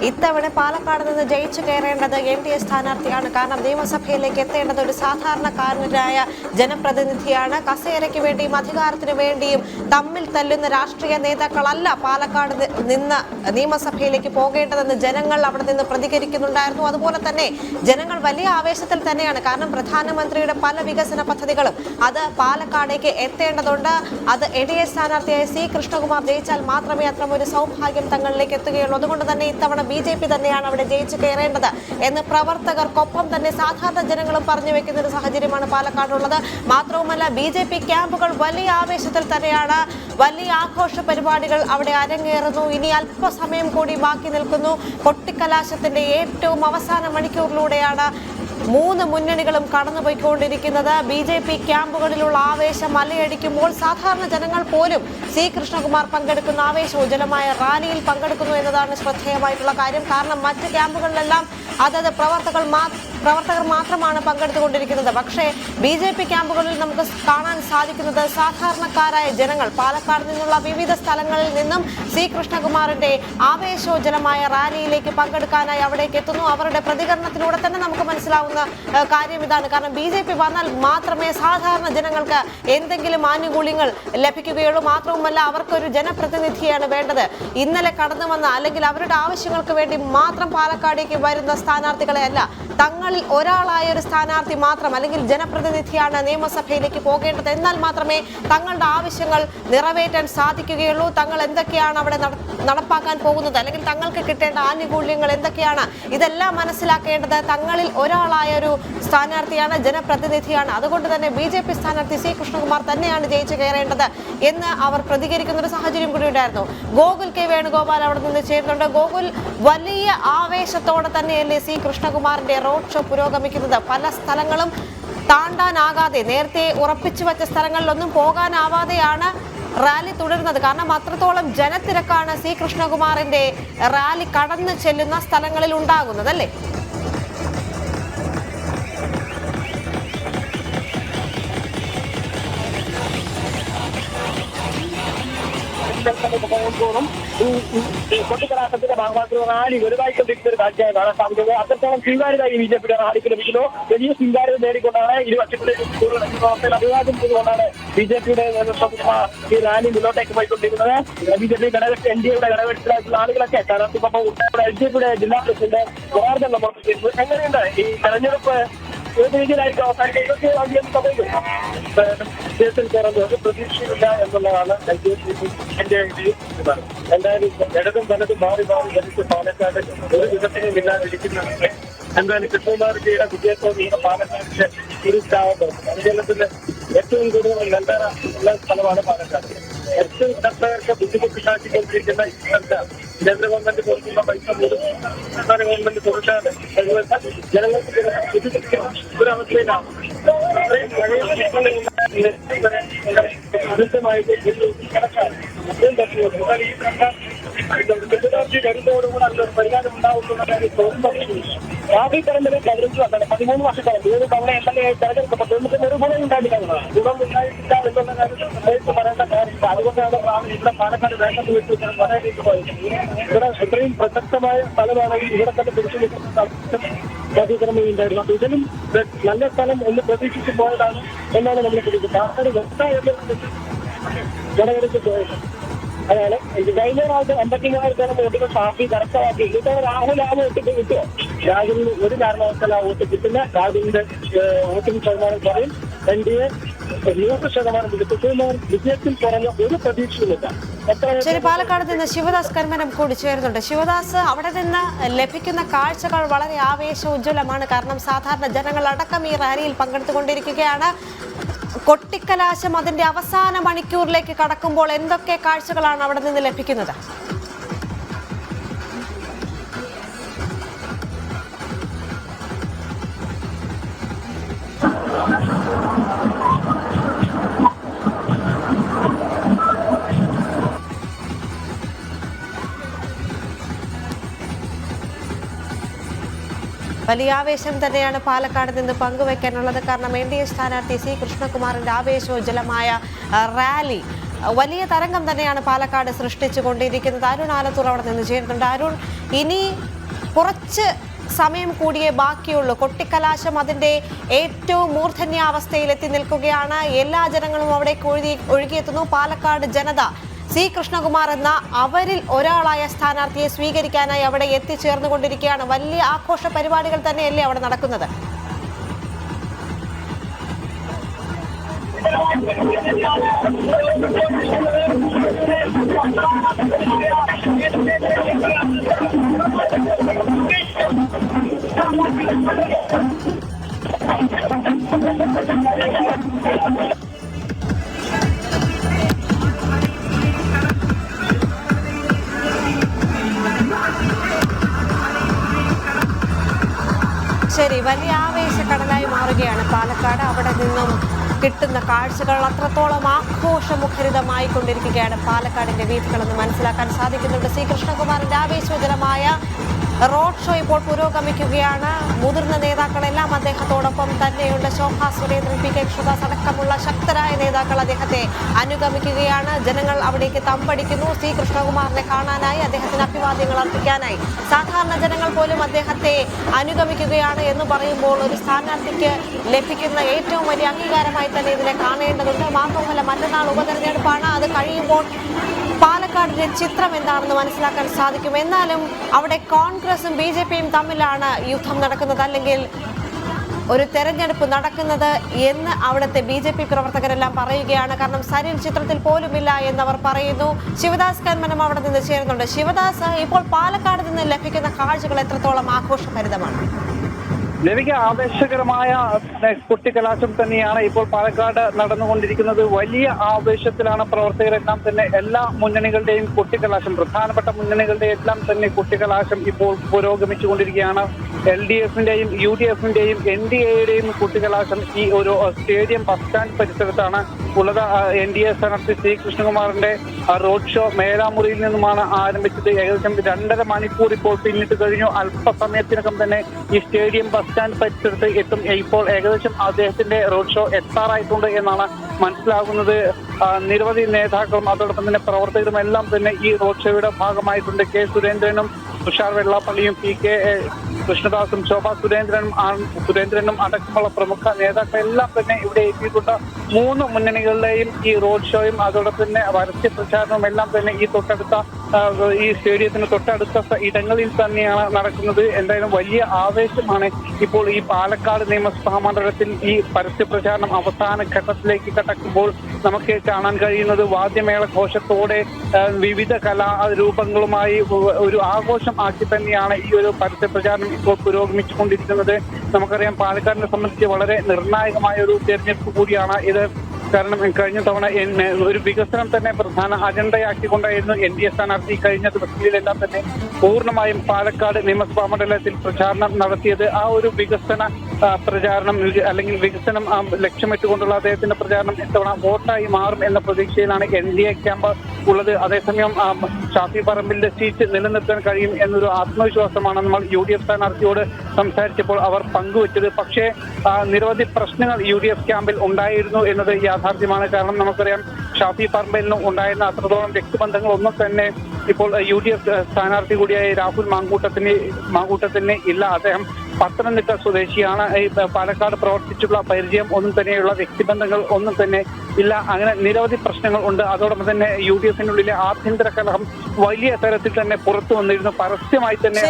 ഇത്തവണ പാലക്കാട് നിന്ന് ജയിച്ചു കയറേണ്ടത് NDA സ്ഥാനാർത്ഥിയാണ്. കാരണം നിയമസഭയിലേക്ക് എത്തേണ്ടത് ഒരു സാധാരണക്കാരനായ ജനപ്രതിനിധിയാണ്. കസേരയ്ക്ക് വേണ്ടിയും അധികാരത്തിന് വേണ്ടിയും തമ്മിൽ തല്ലുന്ന രാഷ്ട്രീയ നേതാക്കളല്ല പാലക്കാട് നിന്ന് നിയമസഭയിലേക്ക് പോകേണ്ടതെന്ന് ജനങ്ങൾ അവിടെ നിന്ന് പ്രതികരിക്കുന്നുണ്ടായിരുന്നു. അതുപോലെ തന്നെ ജനങ്ങൾ വലിയ ആവേശത്തിൽ തന്നെയാണ്. കാരണം പ്രധാനമന്ത്രിയുടെ പല വികസന പദ്ധതികളും അത് പാലക്കാടേക്ക് എത്തേണ്ടതുണ്ട്. അത് NDA സ്ഥാനാർത്ഥിയായ C. കൃഷ്ണകുമാർ ജയിച്ചാൽ മാത്രമേ അത്തരമൊരു സൗഭാഗ്യം തങ്ങളിലേക്ക് എത്തുകയുള്ളൂ. അതുകൊണ്ട് തന്നെ ഇത്തവണ BJP തന്നെയാണ് അവിടെ ജയിച്ചു കയറേണ്ടത് എന്ന് പ്രവർത്തകർക്കൊപ്പം തന്നെ സാധാരണ ജനങ്ങളും പറഞ്ഞു വെക്കുന്ന ഒരു സാഹചര്യമാണ് പാലക്കാടുള്ളത്. മാത്രവുമല്ല BJP ക്യാമ്പുകൾ വലിയ ആവേശത്തിൽ തന്നെയാണ്. വലിയ ആഘോഷ പരിപാടികൾ അവിടെ അരങ്ങേറുന്നു. ഇനി അല്പസമയം കൂടി ബാക്കി നിൽക്കുന്നു. കൊട്ടിക്കലാശത്തിന്റെ ഏറ്റവും അവസാന മണിക്കൂറിലൂടെയാണ് മൂന്ന് മുന്നണികളും കടന്നുപോയിക്കൊണ്ടിരിക്കുന്നത്. BJP ക്യാമ്പുകളിലുള്ള ആവേശം അലയടിക്കുമ്പോൾ സാധാരണ ജനങ്ങൾ പോലും C. കൃഷ്ണകുമാർ പങ്കെടുക്കുന്ന ആവേശോജ്വലമായ റാലിയിൽ പങ്കെടുക്കുന്നു എന്നതാണ് ശ്രദ്ധേയമായിട്ടുള്ള കാര്യം. കാരണം മറ്റ് ക്യാമ്പുകളിലെല്ലാം അതത് പ്രവർത്തകർ മാത്രമാണ് പങ്കെടുത്തുകൊണ്ടിരിക്കുന്നത്. പക്ഷേ BJP ക്യാമ്പുകളിൽ നമുക്ക് കാണാൻ സാധിക്കുന്നത് സാധാരണക്കാരായ ജനങ്ങൾ പാലക്കാട് നിന്നുള്ള വിവിധ സ്ഥലങ്ങളിൽ നിന്നും C. കൃഷ്ണകുമാറിന്റെ ആവേശോജ്വലമായ റാലിയിലേക്ക് പങ്കെടുക്കാനായി അവിടേക്ക് എത്തുന്നു. അവരുടെ പ്രതികരണത്തിലൂടെ തന്നെ നമുക്ക് മനസ്സിലാവുന്ന കാര്യം ഇതാണ്. കാരണം BJP വന്നാൽ മാത്രമേ സാധാരണ ജനങ്ങൾക്ക് എന്തെങ്കിലും ആനുകൂല്യങ്ങൾ ലഭിക്കുകയുള്ളൂ. മാത്രവുമല്ല അവർക്കൊരു ജനപ്രതിനിധിയാണ് വേണ്ടത്. ഇന്നലെ കടന്നു വന്ന അല്ലെങ്കിൽ അവരുടെ ആവശ്യങ്ങൾക്ക് വേണ്ടി മാത്രം പാലക്കാടേക്ക് വരുന്ന സ്ഥാനാർത്ഥികളെ അല്ല, തങ്ങളിൽ ഒരാളായ ഒരു സ്ഥാനാർത്ഥി മാത്രം അല്ലെങ്കിൽ ജനപ്രതിനിധിയാണ് നിയമസഭയിലേക്ക് പോകേണ്ടത്. എന്നാൽ മാത്രമേ തങ്ങളുടെ ആവശ്യങ്ങൾ നിറവേറ്റാൻ സാധിക്കുകയുള്ളൂ. തങ്ങൾ എന്തൊക്കെയാണ് അവിടെ നടപ്പാക്കാൻ പോകുന്നത് അല്ലെങ്കിൽ തങ്ങൾക്ക് കിട്ടേണ്ട ആനുകൂല്യങ്ങൾ എന്തൊക്കെയാണ്, ഇതെല്ലാം മനസ്സിലാക്കേണ്ടത് തങ്ങളിൽ ഒരാളായ ഒരു സ്ഥാനാർത്ഥിയാണ്, ജനപ്രതിനിധിയാണ്. അതുകൊണ്ട് തന്നെ BJP സ്ഥാനാർത്ഥി C. കൃഷ്ണകുമാർ തന്നെയാണ് ജയിച്ചു കയറേണ്ടത് എന്ന് അവർ പ്രതികരിക്കുന്ന ഒരു സാഹചര്യം കൂടി ഉണ്ടായിരുന്നു. ഗോകുൽ K. വേണുഗോപാൽ അവിടെ നിന്ന് ചേരുന്നുണ്ട്. ഗോകുൽ, വലിയ ആവേശത്തോടെ തന്നെയല്ലേ C. കൃഷ്ണകുമാറിന്റെ റോഡ് ഷോ പുരോഗമിക്കുന്നത്? പല സ്ഥലങ്ങളും താണ്ടാനാകാതെ, നേരത്തെ ഉറപ്പിച്ചു വച്ച സ്ഥലങ്ങളിലൊന്നും പോകാനാവാതെയാണ് റാലി തുടരുന്നത്. കാരണം അത്രത്തോളം ജനത്തിരക്കാണ് C. കൃഷ്ണകുമാറിന്റെ റാലി കടന്നു ചെല്ലുന്ന സ്ഥലങ്ങളിൽ ഉണ്ടാകുന്നത് അല്ലേ? കൊട്ടിക്കലാശത്തിന്റെ ഭാഗമായിട്ടുള്ള റാലി വലുതായിക്കൊണ്ടിരിക്കുന്ന ഒരു കാഴ്ചയായി കാണാൻ സാധിക്കുന്നത്. അത്രത്തോളം സ്വീകാര്യത ഈ BJPയുടെ റാലിക്ക് ലഭിക്കുന്നു. വലിയ സ്വീകാര്യത നേടിക്കൊണ്ടാണ് ഇരുപക്ഷത്തിലേക്ക് അഭിവാദ്യം ചെയ്തുകൊണ്ടാണ് BJPയുടെ നേതൃത്വത്തിലുള്ള ഈ റാലി മുന്നോട്ടേക്ക് പോയിക്കൊണ്ടിരിക്കുന്നത്. BJP ഘടകത്തിൽ NDAയുടെ ഘടകത്തിലായിട്ടുള്ള ആളുകളൊക്കെ സ്ഥാനാർത്ഥിക്കൊപ്പം LJPയുടെ ജില്ലാ പ്രസിഡന്റ് ജനാർദ്ദൻ നമ്മൾ ചെയ്യുന്നു. എങ്ങനെയുണ്ട് ഈ തെരഞ്ഞെടുപ്പ്? ഏത് രീതിയിലായിരിക്കും അവസാനിക്കുക? ഇതൊക്കെ അധികം സമയം വിജയത്തിൽ കയറുന്നത് പ്രതീക്ഷയില്ല എന്നുള്ളതാണ് എന്റെ എന്തായാലും ഇടതും വലതും മാറി വലിച്ച് പാലക്കാട് ഒരു വിധത്തിനും ഇല്ലാതിരിക്കുന്നുണ്ട്. എന്തായാലും കൃഷ്ണകുമാർജിയുടെ വിജയത്തോട് ഈ പാലക്കാടിന്റെ ടൂറിസ്റ്റാവുന്നത് കേരളത്തിന്റെ ഏറ്റവും കൂടുതൽ നെൽവേറ ഉള്ള സ്ഥലമാണ് പാലക്കാട്. ഏറ്റവും കർഷകർക്ക് ബുദ്ധിമുട്ടുണ്ടാക്കിക്കൊണ്ടിരിക്കുന്ന ഈ സ്ഥലത്ത് കേന്ദ്ര ഗവൺമെന്റ് കൊടുക്കുന്ന പൈസ പോലും സംസ്ഥാന ഗവൺമെന്റ് കൊടുക്കാതെ ജനങ്ങൾക്ക് ഒരവസ്ഥയിലാണ്. കൃത്യമായിട്ട് വരുന്നതോടുകൂടെ അതിലൊരു പരിഹാരം ഉണ്ടാവുന്ന കാര്യം തോന്നുന്നു. രാഹുൽ പറമ്പിലെ തെരഞ്ഞെടുപ്പ് വന്നത് 13 വർഷക്കാലം 3 തവണ MLA തെരഞ്ഞെടുക്കപ്പെട്ടു. എന്നിട്ട് ഒരു ഗുണം ഉണ്ടായിട്ടില്ല. ഗുണം ഉണ്ടായിട്ടില്ല എന്നുള്ള കാര്യത്തിൽ പ്രത്യേകിച്ച് പറയേണ്ട കാര്യമില്ല. അതുകൊണ്ടാണ് ഇവിടെ പാലക്കാട് വേണ്ടത് വിട്ട് പറയാനേക്ക് പോയത്. ഇവിടെ ഇത്രയും പ്രസക്തമായ സ്ഥലമാണെങ്കിൽ ഇവിടെ തന്നെ പിടിച്ചു നിൽക്കുന്ന പ്രാധികരണം ഉണ്ടായിരുന്നു. അപ്പൊ ഇതിലും നല്ല സ്ഥലം എന്ന് പ്രതീക്ഷിച്ച് പോയതാണ് എന്നാണ് നമ്മൾ പിടിച്ചത്. പാലക്കാട് വ്യക്തമായിട്ട് ഘടകത്തിൽ പോയത്. അതാണ് കഴിഞ്ഞ പ്രാവശ്യം 53,000 വോട്ടുകൾ പാർട്ടി കരസ്ഥമാക്കി. ഇത്തവണ രാഹുൽ ആ വോട്ട് കിട്ടുമോ? രാഹുലിന് ഒരു കാരണവശാലും ആ വോട്ട് കിട്ടില്ല. രാഹുലിന്റെ വോട്ടിംഗ് ശതമാനം കുറയും. NDA 100% വിജയത്തിൽ കുറഞ്ഞ ഒരു പ്രതീക്ഷയുമില്ല. ശരി, പാലക്കാട് നിന്ന് ശിവദാസ് കർമ്മനം കൂടി ചേരുന്നുണ്ട്. ശിവദാസ്, അവിടെ നിന്ന് ലഭിക്കുന്ന കാഴ്ചകൾ വളരെ ആവേശോജ്വലമാണ്. കാരണം സാധാരണ ജനങ്ങൾ അടക്കം ഈ റാലിയിൽ പങ്കെടുത്തുകൊണ്ടിരിക്കുകയാണ്. കൊട്ടിക്കലാശം അതിന്റെ അവസാന മണിക്കൂറിലേക്ക് കടക്കുമ്പോൾ എന്തൊക്കെ കാഴ്ചകളാണ് അവിടെ നിന്ന് ലഭിക്കുന്നത്? വലിയ ആവേശം തന്നെയാണ് പാലക്കാട് നിന്ന് പങ്കുവെക്കാനുള്ളത്. കാരണം NDA സ്ഥാനാർത്ഥി C. കൃഷ്ണകുമാറിന്റെ ആവേശോജ്വലമായ റാലി വലിയ തരംഗം തന്നെയാണ് പാലക്കാട് സൃഷ്ടിച്ചുകൊണ്ടിരിക്കുന്നത്. അരുൺ ആലത്തൂർ അവിടെ നിന്ന് ചേരുന്നുണ്ട്. അരുൺ, ഇനി കുറച്ച് സമയം കൂടിയേ ബാക്കിയുള്ളൂ. കൊട്ടിക്കലാശം അതിന്റെ ഏറ്റവും മൂർധന്യാവസ്ഥയിൽ എത്തി നിൽക്കുകയാണ്. എല്ലാ ജനങ്ങളും അവിടേക്ക് ഒഴുകിയെത്തുന്നു. പാലക്കാട് ജനത സി കൃഷ്ണകുമാർ എന്ന അവരിൽ ഒരാളായ സ്ഥാനാർത്ഥിയെ സ്വീകരിക്കാനായി അവിടെ എത്തിച്ചേർന്നുകൊണ്ടിരിക്കുകയാണ്. വലിയ ആഘോഷ പരിപാടികൾ തന്നെയല്ലേ അവിടെ നടക്കുന്നത്? ശരി, വലിയ ആവേശക്കടലായി മാറുകയാണ് പാലക്കാട്. അവിടെ നിന്നും കിട്ടുന്ന കാഴ്ചകൾ അത്രത്തോളം ആഘോഷമുഖരിതമായി കൊണ്ടിരിക്കുകയാണ് പാലക്കാടിന്റെ വീഥികളെന്ന് മനസ്സിലാക്കാൻ സാധിക്കുന്നുണ്ട്. സി കൃഷ്ണകുമാറിന്റെ ആവേശോജ്വലമായ റോഡ് ഷോ ഇപ്പോൾ പുരോഗമിക്കുകയാണ്. മുതിർന്ന നേതാക്കളെല്ലാം അദ്ദേഹത്തോടൊപ്പം തന്നെയുണ്ട്. ശോഭാ സുരേന്ദ്രൻ, പി കെ കൃഷ്ണദാസ് അടക്കമുള്ള ശക്തരായ നേതാക്കൾ അദ്ദേഹത്തെ അനുഗമിക്കുകയാണ്. ജനങ്ങൾ അവിടേക്ക് തമ്പടിക്കുന്നു. സി കൃഷ്ണകുമാറിനെ കാണാനായി, അദ്ദേഹത്തിന് അഭിവാദ്യങ്ങൾ അർപ്പിക്കാനായി സാധാരണ ജനങ്ങൾ പോലും അദ്ദേഹത്തെ അനുഗമിക്കുകയാണ് എന്ന് പറയുമ്പോൾ ഒരു സ്ഥാനാർത്ഥിക്ക് ലഭിക്കുന്ന ഏറ്റവും വലിയ അംഗീകാരമായി തന്നെ ഇതിനെ കാണേണ്ടതുണ്ട്. മാത്രമല്ല, മറ്റന്നാൾ ഉപതെരഞ്ഞെടുപ്പാണ്. അത് കഴിയുമ്പോൾ പാലക്കാടിന്റെ ചിത്രം എന്താണെന്ന് മനസ്സിലാക്കാൻ സാധിക്കും. എന്നാലും അവിടെ കോൺഗ്രസും BJPയും തമ്മിലാണ് യുദ്ധം നടക്കുന്നത്, അല്ലെങ്കിൽ ഒരു തെരഞ്ഞെടുപ്പ് നടക്കുന്നത് എന്ന് അവിടുത്തെ BJP പ്രവർത്തകരെല്ലാം പറയുകയാണ്. കാരണം സരിൻ ചിത്രത്തിൽ പോലുമില്ല എന്നവർ പറയുന്നു. ശിവദാസ് കന്മനം അവിടെ നിന്ന് ചേരുന്നുണ്ട്. ശിവദാസ്, ഇപ്പോൾ പാലക്കാട് നിന്ന് ലഭിക്കുന്ന കാഴ്ചകൾ എത്രത്തോളം ആഘോഷഭരിതമാണ്? ലഭിക ആവേശകരമായ കുട്ടിക്കലാശം തന്നെയാണ് ഇപ്പോൾ പാലക്കാട് നടന്നുകൊണ്ടിരിക്കുന്നത്. വലിയ ആവേശത്തിലാണ് പ്രവർത്തകരെല്ലാം തന്നെ. എല്ലാ മുന്നണികളുടെയും കുട്ടിക്കലാശം, പ്രധാനപ്പെട്ട മുന്നണികളുടെ എല്ലാം തന്നെ കുട്ടിക്കലാശം ഇപ്പോൾ പുരോഗമിച്ചുകൊണ്ടിരിക്കുകയാണ്. LDFന്റെയും UDFന്റെയും NDAയുടെയും കുട്ടിക്കലാശം ഈ ഒരു സ്റ്റേഡിയം ബസ് സ്റ്റാൻഡ് പരിസരത്താണ് ഉള്ളത്. NDA സ്ഥാനാർത്ഥി സി കൃഷ്ണകുമാറിന്റെ റോഡ് ഷോ മേലാമുറിയിൽ നിന്നുമാണ് ആരംഭിച്ചത്. ഏകദേശം 2.5 മണിക്കൂർ ഇപ്പോൾ പിന്നിട്ട് കഴിഞ്ഞു. അല്പസമയത്തിനകം തന്നെ ഈ സ്റ്റേഡിയം ബസ് സ്റ്റാൻഡ് പരിസരത്ത് എത്തും. ഇപ്പോൾ ഏകദേശം അദ്ദേഹത്തിന്റെ റോഡ് ഷോ എത്താറായിട്ടുണ്ട് എന്നാണ് മനസ്സിലാകുന്നത്. നിരവധി നേതാക്കളും അതോടൊപ്പം തന്നെ പ്രവർത്തകരും എല്ലാം തന്നെ ഈ റോഡ് ഷോയുടെ ഭാഗമായിട്ടുണ്ട്. കെ സുരേന്ദ്രനും തുഷാർ വെള്ളാപ്പള്ളിയും പി കെ കൃഷ്ണദാസും ശോഭാ സുരേന്ദ്രനും അടക്കമുള്ള പ്രമുഖ നേതാക്കളെല്ലാം തന്നെ ഇവിടെ എത്തിയിട്ടുണ്ട്. 3 മുന്നണികളുടെയും ഈ റോഡ് ഷോയും അതോടൊപ്പം തന്നെ പരസ്യ പ്രചാരണവും എല്ലാം തന്നെ ഈ സ്റ്റേഡിയത്തിന് തൊട്ടടുത്ത ഇടങ്ങളിൽ തന്നെയാണ് നടക്കുന്നത്. എന്തായാലും വലിയ ആവേശമാണ് ഇപ്പോൾ ഈ പാലക്കാട് നിയമസഭാ മണ്ഡലത്തിൽ. ഈ പരസ്യ പ്രചാരണം അവസാന ഘട്ടത്തിലേക്ക് കടക്കുമ്പോൾ നമുക്ക് കാണാൻ കഴിയുന്നത് വാദ്യമേള ഘോഷത്തോടെ വിവിധ കലാരൂപങ്ങളുമായി ഒരു ആഘോഷം ആക്കി തന്നെയാണ് ഈ ഒരു പരസ്യ പ്രചാരണം ഇപ്പോൾ പുരോഗമിച്ചുകൊണ്ടിരിക്കുന്നത്. നമുക്കറിയാം, പാലക്കാടിനെ സംബന്ധിച്ച് വളരെ നിർണായകമായ ഒരു തെരഞ്ഞെടുപ്പ് കൂടിയാണ് ഇത്. കാരണം കഴിഞ്ഞ തവണ ഒരു വികസനം തന്നെ പ്രധാന അജണ്ടയാക്കിക്കൊണ്ടായിരുന്നു NDA സ്ഥാനാർത്ഥി കഴിഞ്ഞ ദിവസങ്ങളിലെല്ലാം തന്നെ പൂർണ്ണമായും പാലക്കാട് നിയമസഭാ മണ്ഡലത്തിൽ പ്രചാരണം നടത്തിയത്. ആ ഒരു വികസന പ്രചാരണം അല്ലെങ്കിൽ വികസനം ലക്ഷ്യമിട്ടുകൊണ്ടുള്ള അദ്ദേഹത്തിന്റെ പ്രചാരണം ഇത്തവണ വോട്ടായി മാറും എന്ന പ്രതീക്ഷയിലാണ് NDA ക്യാമ്പ് ഉള്ളത്. അതേസമയം ഷാഫി പറമ്പിലിന്റെ സീറ്റ് നിലനിർത്താൻ കഴിയും എന്നൊരു ആത്മവിശ്വാസമാണ് നമ്മൾ UDF സ്ഥാനാർത്ഥിയോട് സംസാരിച്ചപ്പോൾ അവർ പങ്കുവച്ചത്. പക്ഷേ നിരവധി പ്രശ്നങ്ങൾ UDF ക്യാമ്പിൽ ഉണ്ടായിരുന്നു എന്നത് യാഥാർത്ഥ്യമാണ്. കാരണം നമുക്കറിയാം, ഷാഫി പറമ്പിലിനും ഉണ്ടായിരുന്ന അത്രത്തോളം വ്യക്തിബന്ധങ്ങളൊന്നും തന്നെ ഇപ്പോൾ UDF സ്ഥാനാർത്ഥി കൂടിയായ രാഹുൽ മാങ്കൂട്ടത്തിന് ഇല്ല. അദ്ദേഹം പത്തനംതിട്ട സ്വദേശിയാണ്. ഈ പാലക്കാട് പ്രവർത്തിച്ചുള്ള പരിചയം ഒന്നും തന്നെയുള്ള വ്യക്തിബന്ധങ്ങൾ ഒന്നും തന്നെ ഇല്ല. അങ്ങനെ നിരവധി പ്രശ്നങ്ങൾ ഉണ്ട്. അതോടൊപ്പം തന്നെ UDFനുള്ളിലെ ആഭ്യന്തര കലഹം വലിയ തരത്തിൽ തന്നെ പുറത്തു വന്നിരുന്നു. പരസ്യമായി തന്നെ